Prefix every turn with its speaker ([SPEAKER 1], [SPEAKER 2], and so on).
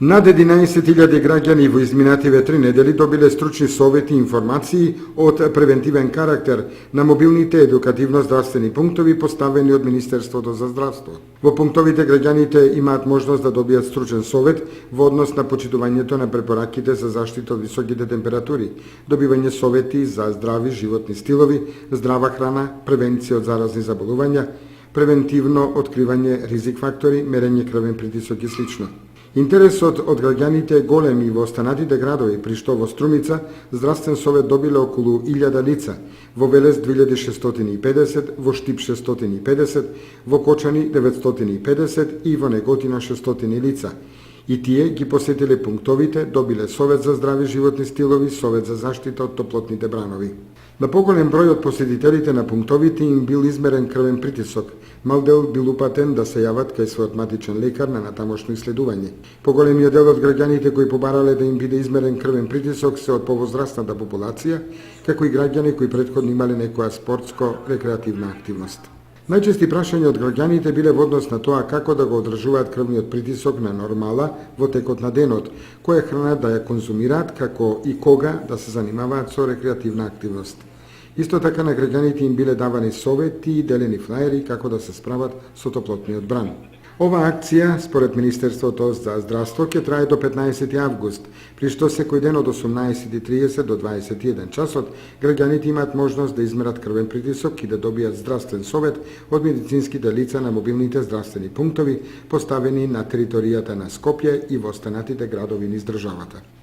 [SPEAKER 1] Над 11.000 граѓани во изминативе 3 недели добиле стручни совети и информации од превентивен карактер на мобилните едукативно-здравствени пунктови поставени од Министерството за здравство. Во пунктовите граѓаните имаат можност да добијат стручен совет во однос на почитувањето на препораките за заштита од високите температури, добивање совети за здрави животни стилови, здрава храна, превенција од заразни заболувања, превентивно откривање ризик фактори, мерење крвен притисок и слично. Интересот од граѓаните е голем и во останатите градови, при што во Струмица здравствен совет добиле околу 1000 лица, во Велес 2650, во Штип 650, во Кочани 950 и во Неготино 600 лица. И тие ги посетиле пунктовите, добиле совет за здрави животни стилови, совет за заштита од топлотните бранови. На поголем број од посетителите на пунктовите им бил измерен крвен притисок. Мал дел бил упатен да се јават кај својот матичен лекар на натамошно исследување. Поголемиот дел од граѓаните кои побарале да им биде измерен крвен притисок се од повозрастната популација, како и граѓани кои претходно имале некоја спортско-рекреативна активност. Најчести прашања од граѓаните биле во однос на тоа како да го одржуваат крвниот притисок на нормала во текот на денот, која храна да ја конзумираат, како и кога да се занимаваат со рекреативна активност. Исто така на граѓаните им биле давани совети и делени флаери како да се справат со топлотниот бран. Ова акција, според Министерството за здравство, ќе трае до 15 август, при што секој ден од 18:30 до 21 часот граѓаните имаат можност да измерат крвен притисок и да добијат здравствен совет од медицинските лица на мобилните здравствени пунктови поставени на територијата на Скопје и во останатите градови низ државата.